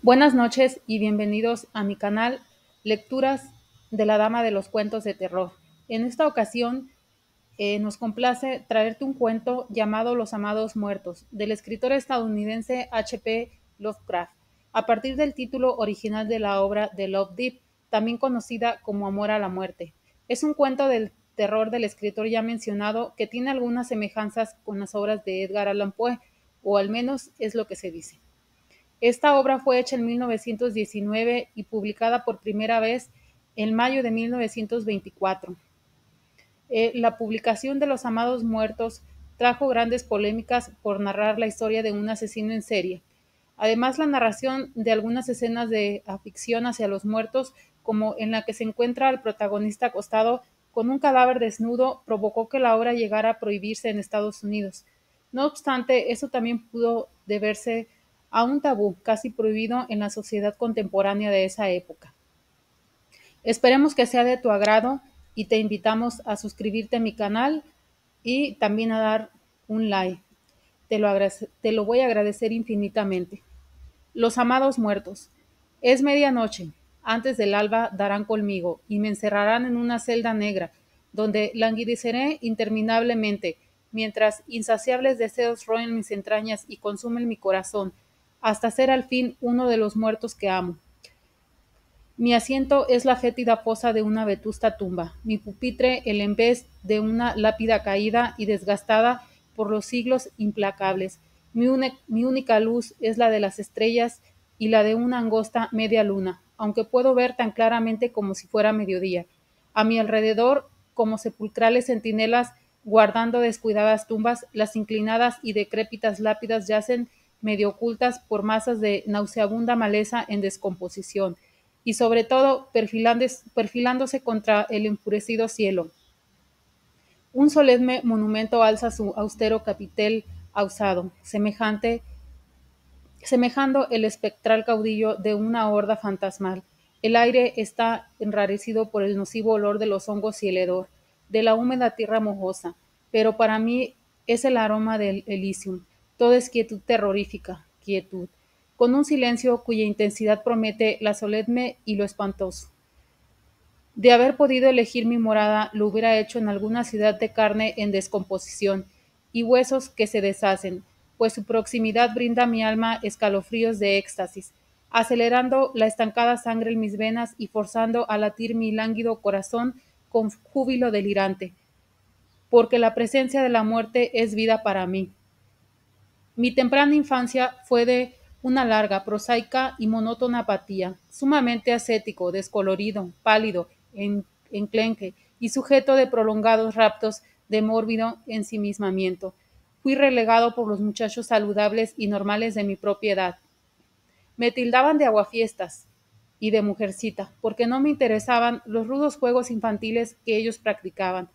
Buenas noches y bienvenidos a mi canal Lecturas de la Dama de los Cuentos de Terror. En esta ocasión nos complace traerte un cuento llamado Los Amados Muertos, del escritor estadounidense H. P. Lovecraft, a partir del título original de la obra de Love Deep, también conocida como Amor a la Muerte. Es un cuento del terror del escritor ya mencionado que tiene algunas semejanzas con las obras de Edgar Allan Poe, o al menos es lo que se dice. Esta obra fue hecha en 1919 y publicada por primera vez en mayo de 1924. La publicación de Los Amados Muertos trajo grandes polémicas por narrar la historia de un asesino en serie. Además, la narración de algunas escenas de afición hacia los muertos, como en la que se encuentra al protagonista acostado con un cadáver desnudo, provocó que la obra llegara a prohibirse en Estados Unidos. No obstante, eso también pudo deberse a un tabú casi prohibido en la sociedad contemporánea de esa época. Esperemos que sea de tu agrado y te invitamos a suscribirte a mi canal y también a dar un like. Te lo voy a agradecer infinitamente. Los amados muertos. Es medianoche. Antes del alba darán conmigo y me encerrarán en una celda negra, donde languideceré interminablemente, mientras insaciables deseos roen mis entrañas y consumen mi corazón, hasta ser al fin uno de los muertos que amo. Mi asiento es la fétida fosa de una vetusta tumba, mi pupitre el embés de una lápida caída y desgastada por los siglos implacables. Mi única luz es la de las estrellas y la de una angosta media luna, aunque puedo ver tan claramente como si fuera mediodía. A mi alrededor, como sepulcrales centinelas guardando descuidadas tumbas, las inclinadas y decrépitas lápidas yacen medio ocultas por masas de nauseabunda maleza en descomposición y sobre todo perfilándose contra el enfurecido cielo. Un solemne monumento alza su austero capitel ausado, semejando el espectral caudillo de una horda fantasmal. El aire está enrarecido por el nocivo olor de los hongos y el hedor de la húmeda tierra mojosa, pero para mí es el aroma del Elysium. Todo es quietud terrorífica, quietud, con un silencio cuya intensidad promete la solemne y lo espantoso. De haber podido elegir mi morada, lo hubiera hecho en alguna ciudad de carne en descomposición y huesos que se deshacen, pues su proximidad brinda a mi alma escalofríos de éxtasis, acelerando la estancada sangre en mis venas y forzando a latir mi lánguido corazón con júbilo delirante, porque la presencia de la muerte es vida para mí. Mi temprana infancia fue de una larga, prosaica y monótona apatía, sumamente ascético, descolorido, pálido, enclenque y sujeto de prolongados raptos de mórbido ensimismamiento. Fui relegado por los muchachos saludables y normales de mi propia edad. Me tildaban de aguafiestas y de mujercita, porque no me interesaban los rudos juegos infantiles que ellos practicaban,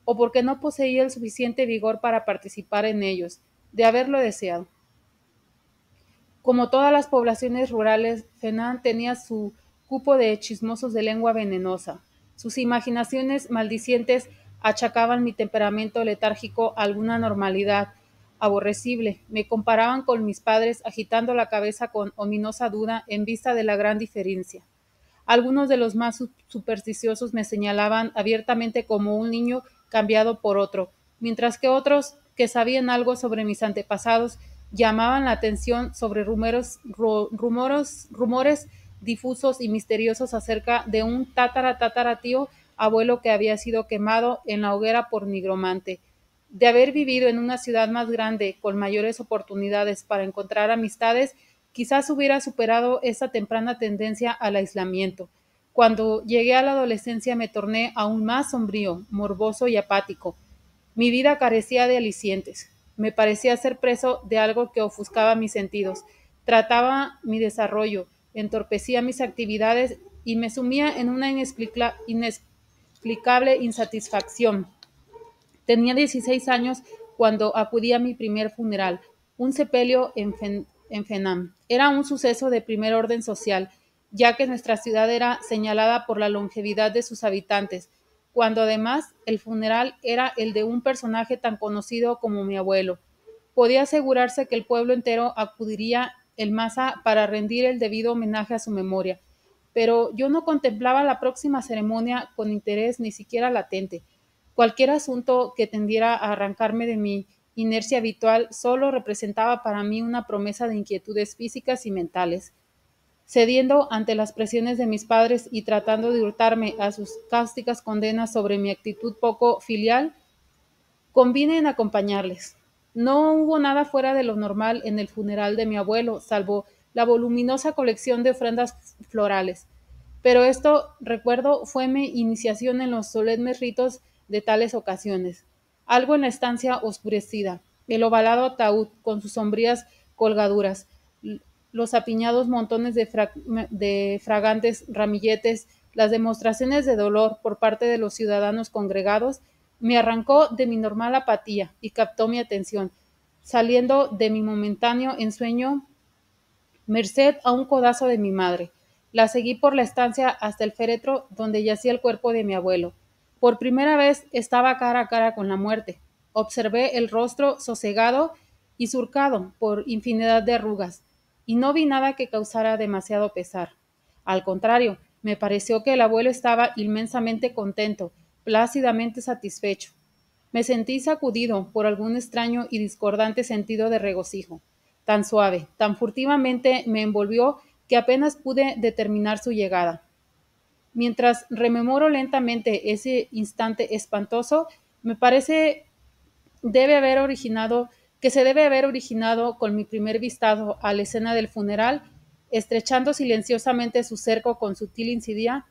o porque no poseía el suficiente vigor para participar en ellos, de haberlo deseado. Como todas las poblaciones rurales, Fenan tenía su cupo de chismosos de lengua venenosa. Sus imaginaciones maldicientes achacaban mi temperamento letárgico a alguna normalidad aborrecible. Me comparaban con mis padres, agitando la cabeza con ominosa duda en vista de la gran diferencia. Algunos de los más supersticiosos me señalaban abiertamente como un niño cambiado por otro, mientras que otros, que sabían algo sobre mis antepasados, llamaban la atención sobre rumores difusos y misteriosos acerca de un tataratío abuelo que había sido quemado en la hoguera por nigromante. De haber vivido en una ciudad más grande, con mayores oportunidades para encontrar amistades, quizás hubiera superado esa temprana tendencia al aislamiento. Cuando llegué a la adolescencia me torné aún más sombrío, morboso y apático. Mi vida carecía de alicientes. Me parecía ser preso de algo que ofuscaba mis sentidos, trataba mi desarrollo, entorpecía mis actividades y me sumía en una inexplicable insatisfacción. Tenía 16 años cuando acudí a mi primer funeral, un sepelio en Fenam. Era un suceso de primer orden social, ya que nuestra ciudad era señalada por la longevidad de sus habitantes, cuando además el funeral era el de un personaje tan conocido como mi abuelo. Podía asegurarse que el pueblo entero acudiría el masa para rendir el debido homenaje a su memoria. Pero yo no contemplaba la próxima ceremonia con interés ni siquiera latente. Cualquier asunto que tendiera a arrancarme de mi inercia habitual solo representaba para mí una promesa de inquietudes físicas y mentales. Cediendo ante las presiones de mis padres y tratando de hurtarme a sus cáusticas condenas sobre mi actitud poco filial, convine en acompañarles. No hubo nada fuera de lo normal en el funeral de mi abuelo, salvo la voluminosa colección de ofrendas florales. Pero esto, recuerdo, fue mi iniciación en los solemnes ritos de tales ocasiones. Algo en la estancia oscurecida, el ovalado ataúd con sus sombrías colgaduras, los apiñados montones de fragantes ramilletes, las demostraciones de dolor por parte de los ciudadanos congregados, me arrancó de mi normal apatía y captó mi atención, saliendo de mi momentáneo ensueño merced a un codazo de mi madre. La seguí por la estancia hasta el féretro donde yacía el cuerpo de mi abuelo. Por primera vez estaba cara a cara con la muerte. Observé el rostro sosegado y surcado por infinidad de arrugas, y no vi nada que causara demasiado pesar. Al contrario, me pareció que el abuelo estaba inmensamente contento, plácidamente satisfecho. Me sentí sacudido por algún extraño y discordante sentido de regocijo. Tan suave, tan furtivamente me envolvió que apenas pude determinar su llegada. Mientras rememoro lentamente ese instante espantoso, me parece debe haber originado que se debe haber originado con mi primer vistazo a la escena del funeral, estrechando silenciosamente su cerco con sutil insidia,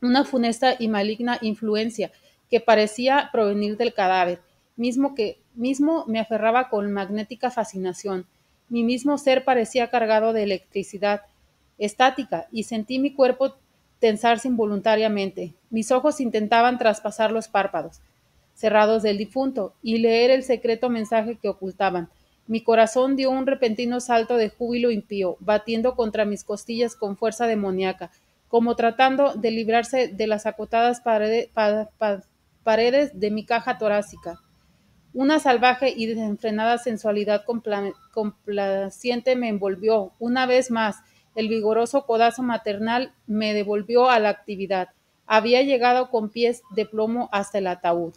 una funesta y maligna influencia que parecía provenir del cadáver, mismo me aferraba con magnética fascinación. Mi mismo ser parecía cargado de electricidad estática y sentí mi cuerpo tensarse involuntariamente. Mis ojos intentaban traspasar los párpados cerrados del difunto y leer el secreto mensaje que ocultaban. Mi corazón dio un repentino salto de júbilo impío, batiendo contra mis costillas con fuerza demoníaca, como tratando de librarse de las acotadas paredes de mi caja torácica. Una salvaje y desenfrenada sensualidad complaciente me envolvió. Una vez más, el vigoroso codazo maternal me devolvió a la actividad. Había llegado con pies de plomo hasta el ataúd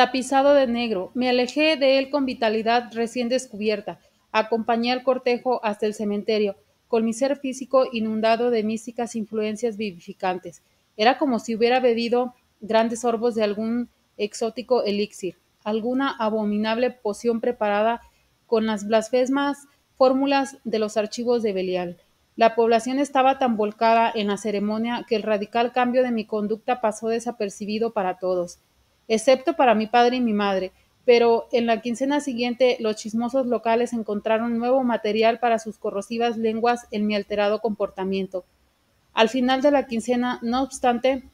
tapizado de negro. Me alejé de él con vitalidad recién descubierta. Acompañé al cortejo hasta el cementerio, con mi ser físico inundado de místicas influencias vivificantes. Era como si hubiera bebido grandes sorbos de algún exótico elixir, alguna abominable poción preparada con las blasfemas fórmulas de los archivos de Belial. La población estaba tan volcada en la ceremonia que el radical cambio de mi conducta pasó desapercibido para todos excepto para mi padre y mi madre, pero en la quincena siguiente los chismosos locales encontraron nuevo material para sus corrosivas lenguas en mi alterado comportamiento. Al final de la quincena, no obstante,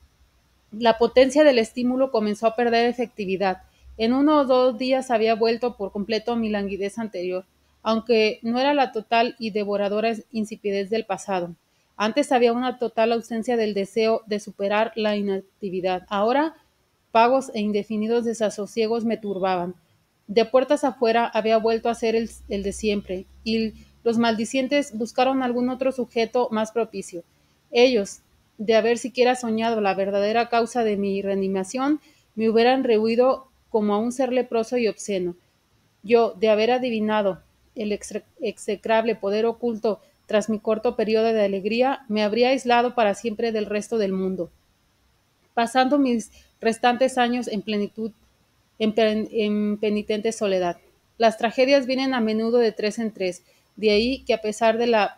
la potencia del estímulo comenzó a perder efectividad. En 1 o 2 días había vuelto por completo a mi languidez anterior, aunque no era la total y devoradora insipidez del pasado. Antes había una total ausencia del deseo de superar la inactividad. Ahora vagos e indefinidos desasosiegos me turbaban. De puertas afuera había vuelto a ser el de siempre, y los maldicientes buscaron algún otro sujeto más propicio. Ellos, de haber siquiera soñado la verdadera causa de mi reanimación, me hubieran rehuido como a un ser leproso y obsceno. Yo, de haber adivinado el execrable poder oculto tras mi corto periodo de alegría, me habría aislado para siempre del resto del mundo pasando mis restantes años en plenitud, en penitente soledad. Las tragedias vienen a menudo de tres en tres, de ahí que a pesar de la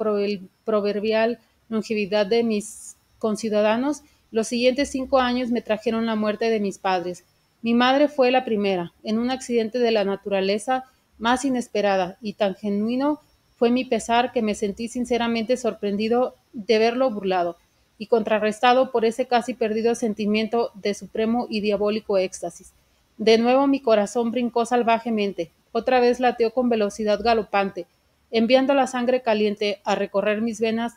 proverbial longevidad de mis conciudadanos, los siguientes 5 años me trajeron la muerte de mis padres. Mi madre fue la primera, en un accidente de la naturaleza más inesperada, y tan genuino fue mi pesar que me sentí sinceramente sorprendido de verlo burlado y contrarrestado por ese casi perdido sentimiento de supremo y diabólico éxtasis. De nuevo mi corazón brincó salvajemente, otra vez lateó con velocidad galopante, enviando la sangre caliente a recorrer mis venas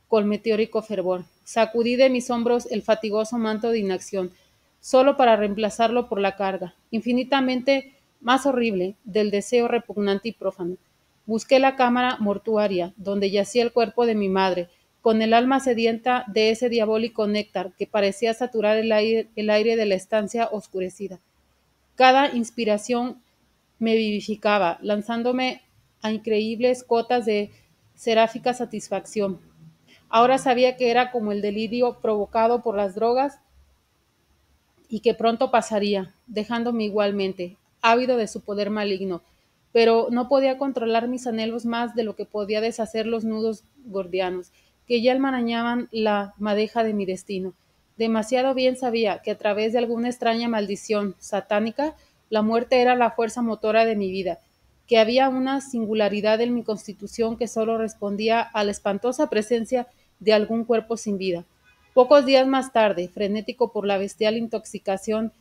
con meteórico fervor. Sacudí de mis hombros el fatigoso manto de inacción, solo para reemplazarlo por la carga, infinitamente más horrible, del deseo repugnante y prófano. Busqué la cámara mortuaria, donde yacía el cuerpo de mi madre, con el alma sedienta de ese diabólico néctar que parecía saturar el aire de la estancia oscurecida. Cada inspiración me vivificaba, lanzándome a increíbles cotas de seráfica satisfacción. Ahora sabía que era como el delirio provocado por las drogas y que pronto pasaría, dejándome igualmente, ávido de su poder maligno, pero no podía controlar mis anhelos más de lo que podía deshacer los nudos gordianos, que ya enmarañaban la madeja de mi destino. Demasiado bien sabía que a través de alguna extraña maldición satánica, la muerte era la fuerza motora de mi vida, que había una singularidad en mi constitución que solo respondía a la espantosa presencia de algún cuerpo sin vida. Pocos días más tarde, frenético por la bestial intoxicación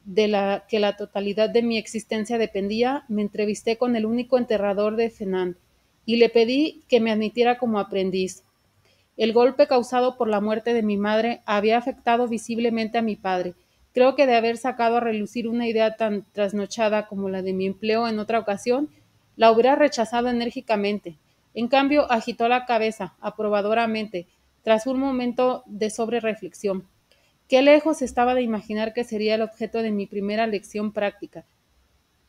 de la que la totalidad de mi existencia dependía, me entrevisté con el único enterrador de Fenán y le pedí que me admitiera como aprendiz. El golpe causado por la muerte de mi madre había afectado visiblemente a mi padre. Creo que de haber sacado a relucir una idea tan trasnochada como la de mi empleo en otra ocasión, la hubiera rechazado enérgicamente. En cambio, agitó la cabeza, aprobadoramente, tras un momento de sobrereflexión. Qué lejos estaba de imaginar que sería el objeto de mi primera lección práctica.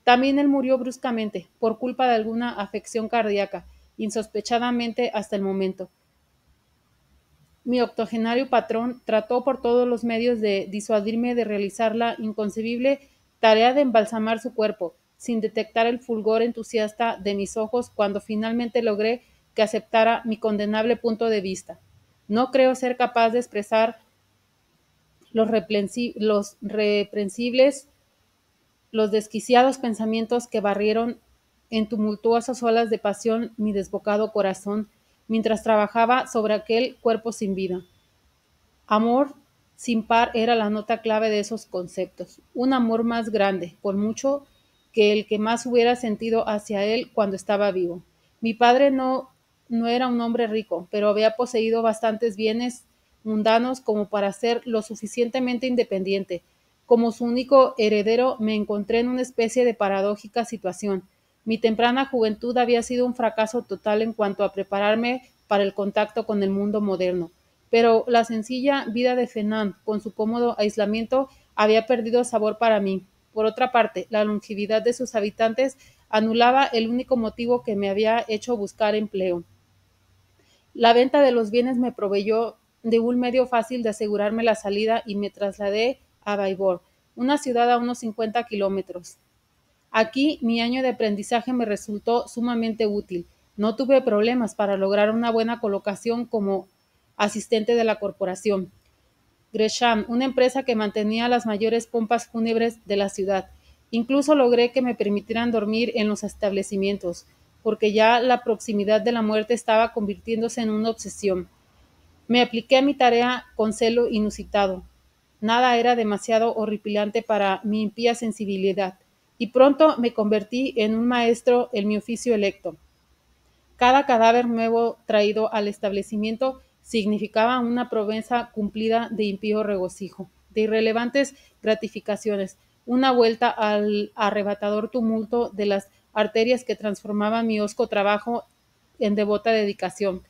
También él murió bruscamente, por culpa de alguna afección cardíaca, insospechadamente hasta el momento. Mi octogenario patrón trató por todos los medios de disuadirme de realizar la inconcebible tarea de embalsamar su cuerpo, sin detectar el fulgor entusiasta de mis ojos cuando finalmente logré que aceptara mi condenable punto de vista. No creo ser capaz de expresar los reprensibles, los desquiciados pensamientos que barrieron en tumultuosas olas de pasión mi desbocado corazón mientras trabajaba sobre aquel cuerpo sin vida. Amor sin par era la nota clave de esos conceptos, un amor más grande, por mucho, que el que más hubiera sentido hacia él cuando estaba vivo. Mi padre no era un hombre rico, pero había poseído bastantes bienes mundanos como para ser lo suficientemente independiente. Como su único heredero me encontré en una especie de paradójica situación. Mi temprana juventud había sido un fracaso total en cuanto a prepararme para el contacto con el mundo moderno, pero la sencilla vida de Fernand, con su cómodo aislamiento, había perdido sabor para mí. Por otra parte, la longevidad de sus habitantes anulaba el único motivo que me había hecho buscar empleo. La venta de los bienes me proveyó de un medio fácil de asegurarme la salida y me trasladé a Baibor, una ciudad a unos 50 kilómetros. Aquí mi año de aprendizaje me resultó sumamente útil. No tuve problemas para lograr una buena colocación como asistente de la corporación Gresham, una empresa que mantenía las mayores pompas fúnebres de la ciudad. Incluso logré que me permitieran dormir en los establecimientos, porque ya la proximidad de la muerte estaba convirtiéndose en una obsesión. Me apliqué a mi tarea con celo inusitado. Nada era demasiado horripilante para mi impía sensibilidad, y pronto me convertí en un maestro en mi oficio electo. Cada cadáver nuevo traído al establecimiento significaba una promesa cumplida de impío regocijo, de irrelevantes gratificaciones, una vuelta al arrebatador tumulto de las arterias que transformaba mi hosco trabajo en devota dedicación,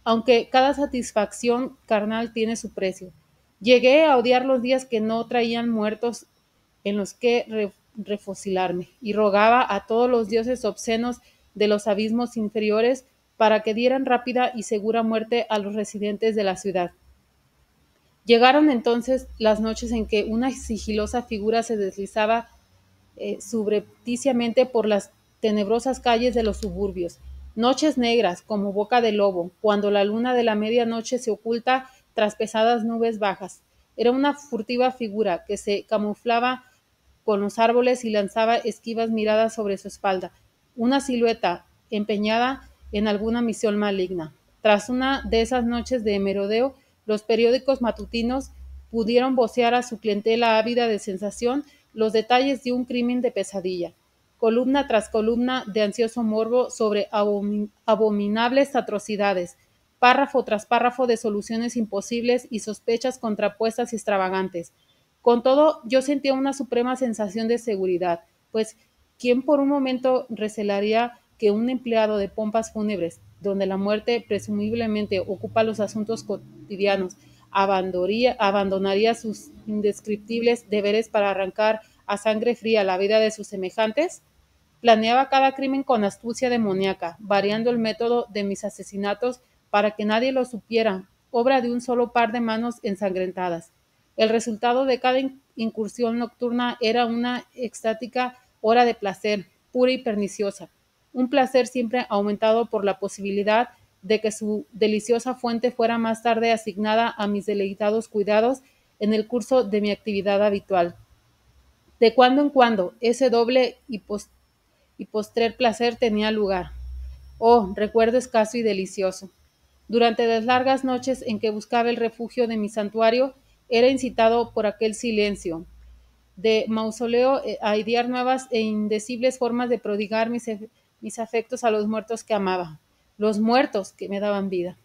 aunque cada satisfacción carnal tiene su precio. Llegué a odiar los días que no traían muertos en los que refocilarme, y rogaba a todos los dioses obscenos de los abismos inferiores para que dieran rápida y segura muerte a los residentes de la ciudad. Llegaron entonces las noches en que una sigilosa figura se deslizaba subrepticiamente por las tenebrosas calles de los suburbios, noches negras como boca de lobo, cuando la luna de la medianoche se oculta tras pesadas nubes bajas. Era una furtiva figura que se camuflaba con los árboles y lanzaba esquivas miradas sobre su espalda, una silueta empeñada en alguna misión maligna. Tras una de esas noches de merodeo, los periódicos matutinos pudieron vocear a su clientela ávida de sensación los detalles de un crimen de pesadilla, columna tras columna de ansioso morbo sobre abominables atrocidades, párrafo tras párrafo de soluciones imposibles y sospechas contrapuestas y extravagantes. Con todo, yo sentía una suprema sensación de seguridad, pues ¿Quién por un momento recelaría que un empleado de pompas fúnebres, donde la muerte presumiblemente ocupa los asuntos cotidianos, abandonaría sus indescriptibles deberes para arrancar a sangre fría la vida de sus semejantes? Planeaba cada crimen con astucia demoníaca, variando el método de mis asesinatos para que nadie lo supiera, obra de un solo par de manos ensangrentadas. El resultado de cada incursión nocturna era una extática hora de placer, pura y perniciosa, un placer siempre aumentado por la posibilidad de que su deliciosa fuente fuera más tarde asignada a mis deleitados cuidados en el curso de mi actividad habitual. De cuando en cuando, ese doble y postrer placer tenía lugar. Oh, recuerdo escaso y delicioso. Durante las largas noches en que buscaba el refugio de mi santuario, era incitado por aquel silencio de mausoleo a idear nuevas e indecibles formas de prodigar mis afectos a los muertos que amaba, los muertos que me daban vida.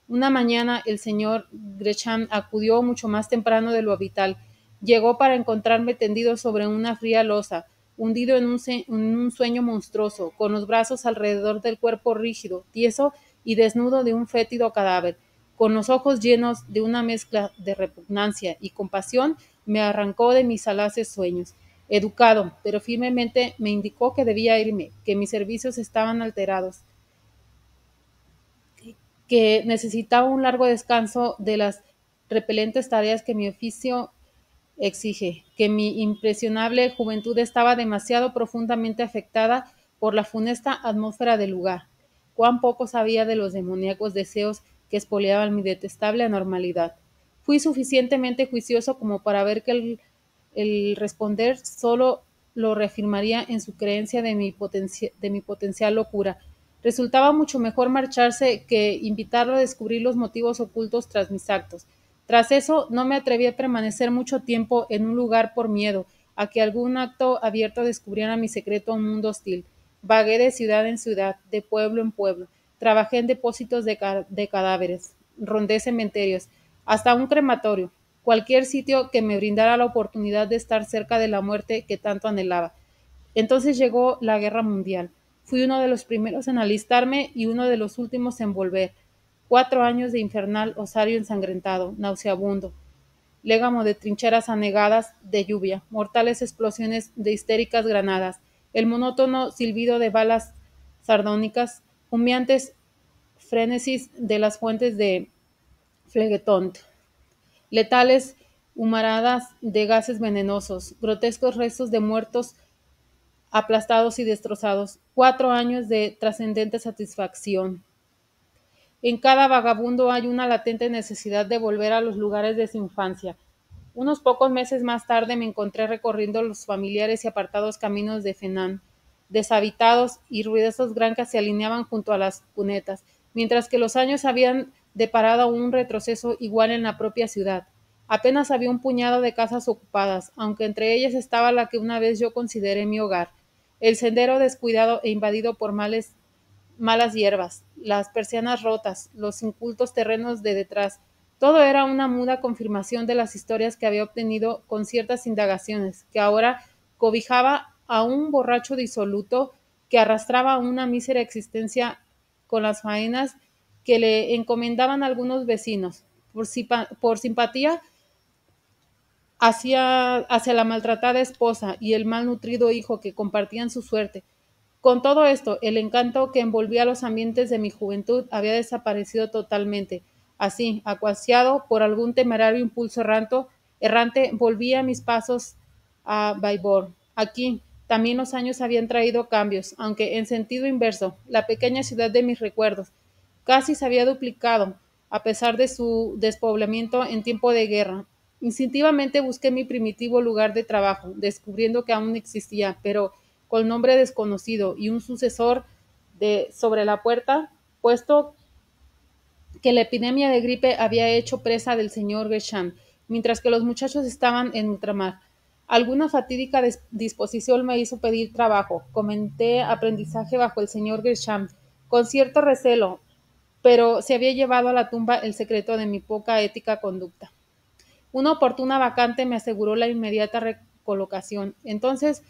Una mañana el señor Gresham acudió mucho más temprano de lo habitual. Llegó para encontrarme tendido sobre una fría losa, hundido en un sueño monstruoso, con los brazos alrededor del cuerpo rígido, tieso y desnudo de un fétido cadáver. Con los ojos llenos de una mezcla de repugnancia y compasión, me arrancó de mis alaces sueños. Educado, pero firmemente me indicó que debía irme, que mis servicios estaban alterados, que necesitaba un largo descanso de las repelentes tareas que mi oficio exige, que mi impresionable juventud estaba demasiado profundamente afectada por la funesta atmósfera del lugar. Cuán poco sabía de los demoníacos deseos que expoliaban mi detestable anormalidad. Fui suficientemente juicioso como para ver que el responder solo lo reafirmaría en su creencia de mi potencial locura. Resultaba mucho mejor marcharse que invitarlo a descubrir los motivos ocultos tras mis actos. Tras eso, no me atreví a permanecer mucho tiempo en un lugar por miedo a que algún acto abierto descubriera mi secreto a un mundo hostil. Vagué de ciudad en ciudad, de pueblo en pueblo. Trabajé en depósitos de cadáveres, rondé cementerios, hasta un crematorio, cualquier sitio que me brindara la oportunidad de estar cerca de la muerte que tanto anhelaba. Entonces llegó la guerra mundial. Fui uno de los primeros en alistarme y uno de los últimos en volver. 4 años de infernal osario ensangrentado, nauseabundo, légamo de trincheras anegadas de lluvia, mortales explosiones de histéricas granadas, el monótono silbido de balas sardónicas, humeantes frénesis de las fuentes de Phlegethon, letales humaradas de gases venenosos, grotescos restos de muertos aplastados y destrozados, 4 años de trascendente satisfacción. En cada vagabundo hay una latente necesidad de volver a los lugares de su infancia. Unos pocos meses más tarde me encontré recorriendo los familiares y apartados caminos de Fenán. Deshabitados y ruidosos granjas se alineaban junto a las cunetas, mientras que los años habían deparado un retroceso igual en la propia ciudad. Apenas había un puñado de casas ocupadas, aunque entre ellas estaba la que una vez yo consideré mi hogar. El sendero descuidado e invadido por malas hierbas, las persianas rotas, los incultos terrenos de detrás. Todo era una muda confirmación de las historias que había obtenido con ciertas indagaciones, que ahora cobijaba a un borracho disoluto que arrastraba una mísera existencia con las faenas que le encomendaban algunos vecinos. Por simpatía hacia la maltratada esposa y el mal nutrido hijo que compartían su suerte. Con todo esto, el encanto que envolvía los ambientes de mi juventud había desaparecido totalmente. Así, acuciado por algún temerario impulso errante, volví a mis pasos a Baibor. Aquí, también los años habían traído cambios, aunque en sentido inverso. La pequeña ciudad de mis recuerdos casi se había duplicado, a pesar de su despoblamiento en tiempo de guerra. Instintivamente busqué mi primitivo lugar de trabajo, descubriendo que aún existía, pero con nombre desconocido y un sucesor sobre la puerta, puesto que la epidemia de gripe había hecho presa del señor Gresham, mientras que los muchachos estaban en ultramar. Alguna fatídica disposición me hizo pedir trabajo. Comenté aprendizaje bajo el señor Gresham, con cierto recelo, pero se había llevado a la tumba el secreto de mi poca ética conducta. Una oportuna vacante me aseguró la inmediata recolocación. Entonces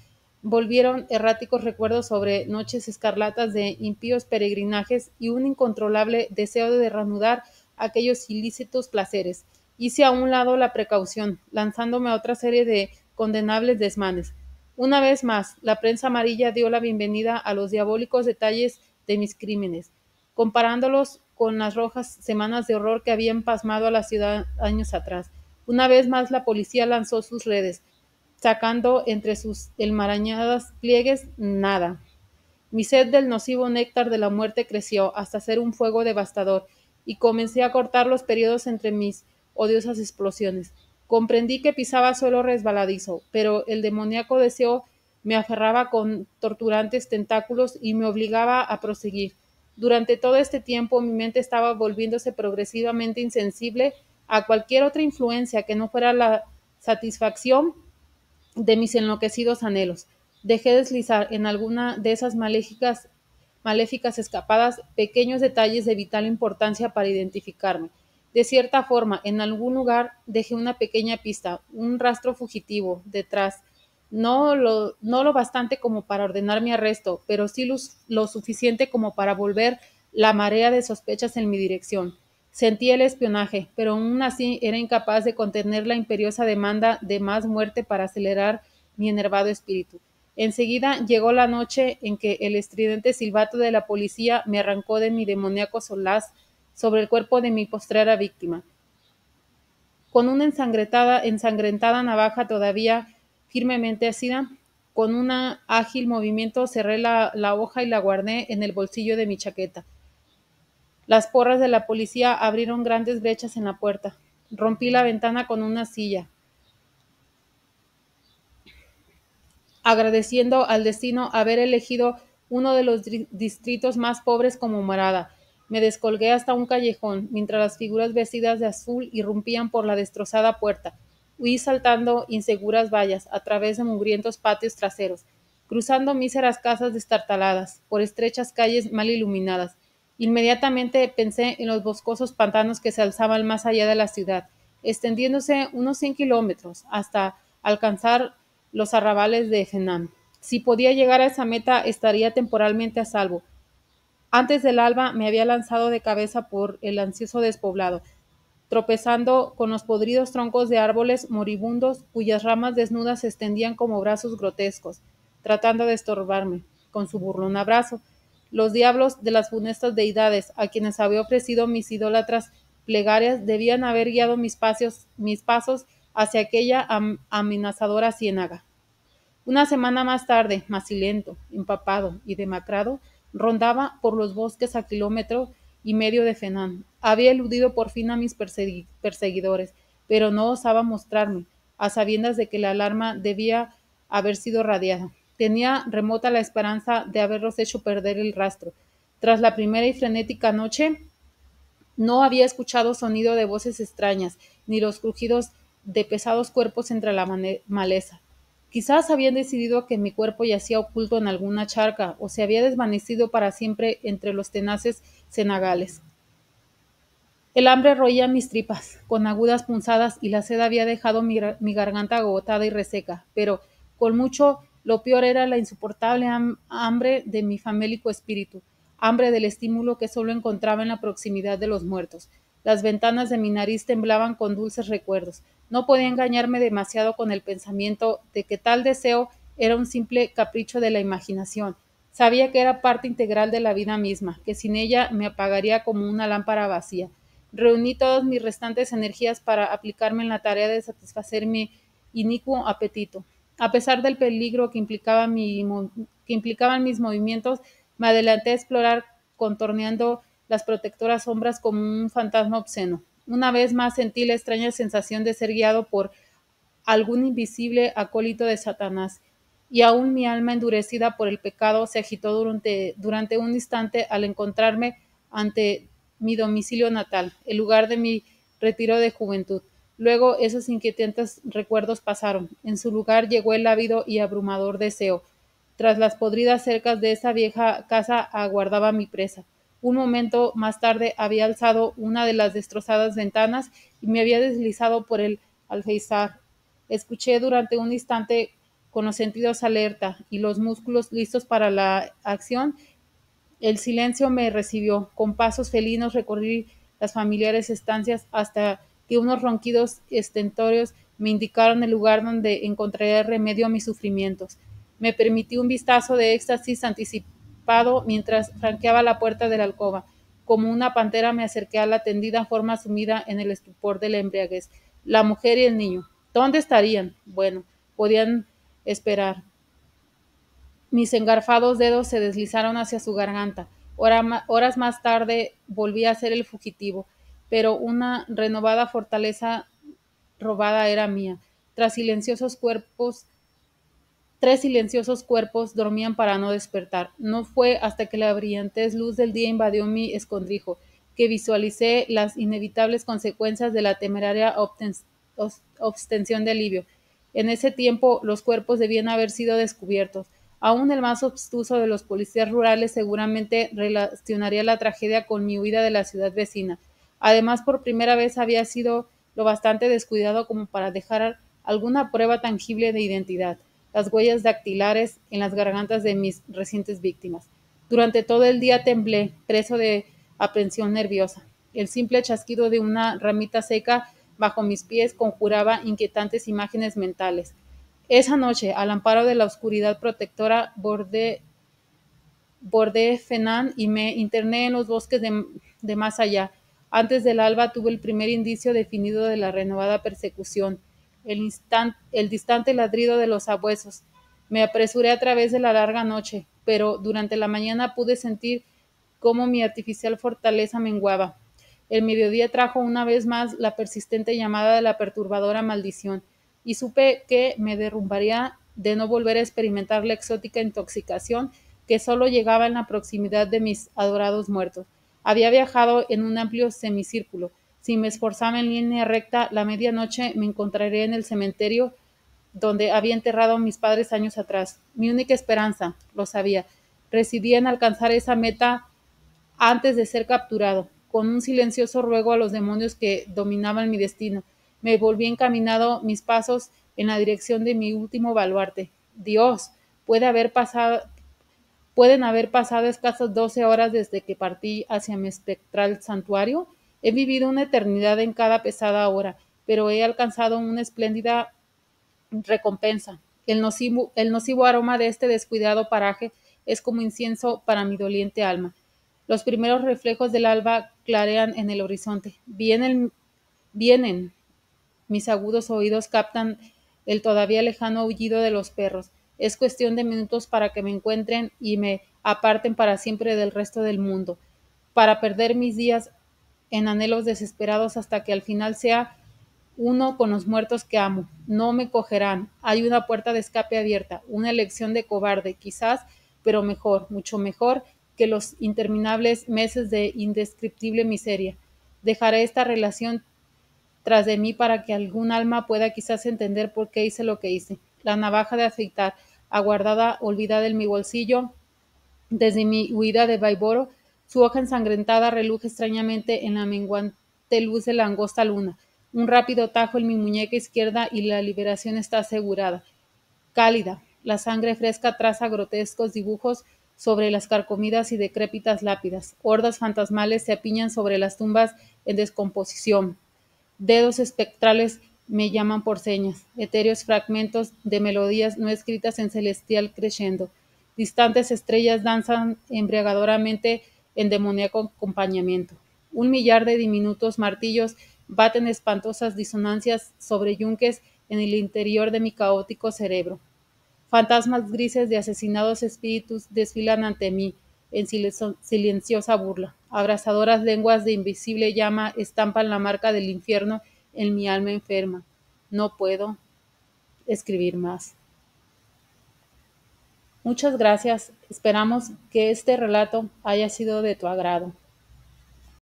volvieron erráticos recuerdos sobre noches escarlatas de impíos peregrinajes y un incontrolable deseo de reanudar aquellos ilícitos placeres. Hice a un lado la precaución, lanzándome a otra serie de condenables desmanes. Una vez más, la prensa amarilla dio la bienvenida a los diabólicos detalles de mis crímenes, comparándolos con las rojas semanas de horror que habían pasmado a la ciudad años atrás. Una vez más la policía lanzó sus redes, sacando entre sus enmarañadas pliegues nada. Mi sed del nocivo néctar de la muerte creció hasta ser un fuego devastador, y comencé a cortar los periodos entre mis odiosas explosiones. Comprendí que pisaba suelo resbaladizo, pero el demoníaco deseo me aferraba con torturantes tentáculos y me obligaba a proseguir. Durante todo este tiempo mi mente estaba volviéndose progresivamente insensible a cualquier otra influencia que no fuera la satisfacción de mis enloquecidos anhelos. Dejé deslizar en alguna de esas maléficas escapadas pequeños detalles de vital importancia para identificarme. De cierta forma, en algún lugar dejé una pequeña pista, un rastro fugitivo detrás, no lo bastante como para ordenar mi arresto, pero sí lo suficiente como para volver la marea de sospechas en mi dirección. Sentí el espionaje, pero aún así era incapaz de contener la imperiosa demanda de más muerte para acelerar mi enervado espíritu. Enseguida llegó la noche en que el estridente silbato de la policía me arrancó de mi demoníaco solaz sobre el cuerpo de mi postrera víctima. Con una ensangrentada navaja todavía firmemente asida, con un ágil movimiento cerré la hoja y la guardé en el bolsillo de mi chaqueta. Las porras de la policía abrieron grandes brechas en la puerta. Rompí la ventana con una silla, agradeciendo al destino haber elegido uno de los distritos más pobres como morada. Me descolgué hasta un callejón, mientras las figuras vestidas de azul irrumpían por la destrozada puerta. Huí saltando inseguras vallas, a través de mugrientos patios traseros, cruzando míseras casas destartaladas, por estrechas calles mal iluminadas. Inmediatamente pensé en los boscosos pantanos que se alzaban más allá de la ciudad, extendiéndose unos 100 kilómetros, hasta alcanzar los arrabales de Fenam. Si podía llegar a esa meta, estaría temporalmente a salvo. Antes del alba me había lanzado de cabeza por el ansioso despoblado, tropezando con los podridos troncos de árboles moribundos cuyas ramas desnudas se extendían como brazos grotescos, tratando de estorbarme, con su burlón abrazo, los diablos de las funestas deidades a quienes había ofrecido mis idólatras plegarias debían haber guiado mis pasos hacia aquella amenazadora ciénaga. Una semana más tarde, macilento, empapado y demacrado, rondaba por los bosques a kilómetro y medio de Fenán. Había eludido por fin a mis perseguidores, pero no osaba mostrarme, a sabiendas de que la alarma debía haber sido radiada. Tenía remota la esperanza de haberlos hecho perder el rastro. Tras la primera y frenética noche, no había escuchado sonido de voces extrañas, ni los crujidos de pesados cuerpos entre la maleza. Quizás habían decidido que mi cuerpo yacía oculto en alguna charca, o se había desvanecido para siempre entre los tenaces cenagales. El hambre roía mis tripas con agudas punzadas y la sed había dejado mi garganta agotada y reseca, pero con mucho lo peor era la insoportable hambre de mi famélico espíritu, hambre del estímulo que solo encontraba en la proximidad de los muertos. Las ventanas de mi nariz temblaban con dulces recuerdos. No podía engañarme demasiado con el pensamiento de que tal deseo era un simple capricho de la imaginación. Sabía que era parte integral de la vida misma, que sin ella me apagaría como una lámpara vacía. Reuní todas mis restantes energías para aplicarme en la tarea de satisfacer mi inicuo apetito. A pesar del peligro que implicaban mis movimientos, me adelanté a explorar contorneando las protectoras sombras como un fantasma obsceno. Una vez más sentí la extraña sensación de ser guiado por algún invisible acólito de Satanás, y aún mi alma endurecida por el pecado se agitó durante un instante al encontrarme ante mi domicilio natal, el lugar de mi retiro de juventud. Luego esos inquietantes recuerdos pasaron. En su lugar llegó el ávido y abrumador deseo. Tras las podridas cercas de esa vieja casa aguardaba mi presa. Un momento más tarde había alzado una de las destrozadas ventanas y me había deslizado por el alféizar. Escuché durante un instante con los sentidos alerta y los músculos listos para la acción, el silencio me recibió. Con pasos felinos recorrí las familiares estancias hasta que unos ronquidos estentóreos me indicaron el lugar donde encontraría remedio a mis sufrimientos. Me permití un vistazo de éxtasis anticipado mientras franqueaba la puerta de la alcoba. Como una pantera me acerqué a la tendida forma sumida en el estupor de la embriaguez. La mujer y el niño. ¿Dónde estarían? Bueno, podían esperar. Mis engarfados dedos se deslizaron hacia su garganta. Horas más tarde volví a ser el fugitivo, pero una renovada fortaleza robada era mía. Tras silenciosos cuerpos, Tres silenciosos cuerpos dormían para no despertar. No fue hasta que la brillantez luz del día invadió mi escondrijo que visualicé las inevitables consecuencias de la temeraria obtención de alivio. En ese tiempo los cuerpos debían haber sido descubiertos. Aún el más obstuso de los policías rurales seguramente relacionaría la tragedia con mi huida de la ciudad vecina. Además, por primera vez había sido lo bastante descuidado como para dejar alguna prueba tangible de identidad, las huellas dactilares en las gargantas de mis recientes víctimas. Durante todo el día temblé, preso de aprensión nerviosa. El simple chasquido de una ramita seca bajo mis pies conjuraba inquietantes imágenes mentales. Esa noche, al amparo de la oscuridad protectora, bordé Fenan y me interné en los bosques de más allá. Antes del alba tuve el primer indicio definido de la renovada persecución, el distante ladrido de los sabuesos. Me apresuré a través de la larga noche, pero durante la mañana pude sentir cómo mi artificial fortaleza menguaba. El mediodía trajo una vez más la persistente llamada de la perturbadora maldición, y supe que me derrumbaría de no volver a experimentar la exótica intoxicación que solo llegaba en la proximidad de mis adorados muertos. Había viajado en un amplio semicírculo. Si me esforzaba en línea recta, la medianoche me encontraría en el cementerio donde había enterrado a mis padres años atrás. Mi única esperanza, lo sabía, residía en alcanzar esa meta antes de ser capturado. Con un silencioso ruego a los demonios que dominaban mi destino, me volví encaminado mis pasos en la dirección de mi último baluarte. Dios, pueden haber pasado escasas 12 horas desde que partí hacia mi espectral santuario. He vivido una eternidad en cada pesada hora, pero he alcanzado una espléndida recompensa. El nocivo aroma de este descuidado paraje es como incienso para mi doliente alma. Los primeros reflejos del alba clarean en el horizonte. Vienen. Mis agudos oídos captan el todavía lejano aullido de los perros. Es cuestión de minutos para que me encuentren y me aparten para siempre del resto del mundo, para perder mis días en anhelos desesperados hasta que al final sea uno con los muertos que amo. No me cogerán. Hay una puerta de escape abierta, una elección de cobarde, quizás, pero mejor, mucho mejor que los interminables meses de indescriptible miseria. Dejaré esta relación tras de mí para que algún alma pueda quizás entender por qué hice lo que hice. La navaja de afeitar, aguardada, olvidada en mi bolsillo, desde mi huida de Baiboro, su hoja ensangrentada reluce extrañamente en la menguante luz de la angosta luna. Un rápido tajo en mi muñeca izquierda y la liberación está asegurada. Cálida, la sangre fresca traza grotescos dibujos sobre las carcomidas y decrépitas lápidas. Hordas fantasmales se apiñan sobre las tumbas en descomposición. Dedos espectrales me llaman por señas, etéreos fragmentos de melodías no escritas en celestial crescendo. Distantes estrellas danzan embriagadoramente en demoníaco acompañamiento. Un millar de diminutos martillos baten espantosas disonancias sobre yunques en el interior de mi caótico cerebro. Fantasmas grises de asesinados espíritus desfilan ante mí en silenciosa burla. Abrasadoras lenguas de invisible llama estampan la marca del infierno en mi alma enferma. No puedo escribir más. Muchas gracias. Esperamos que este relato haya sido de tu agrado.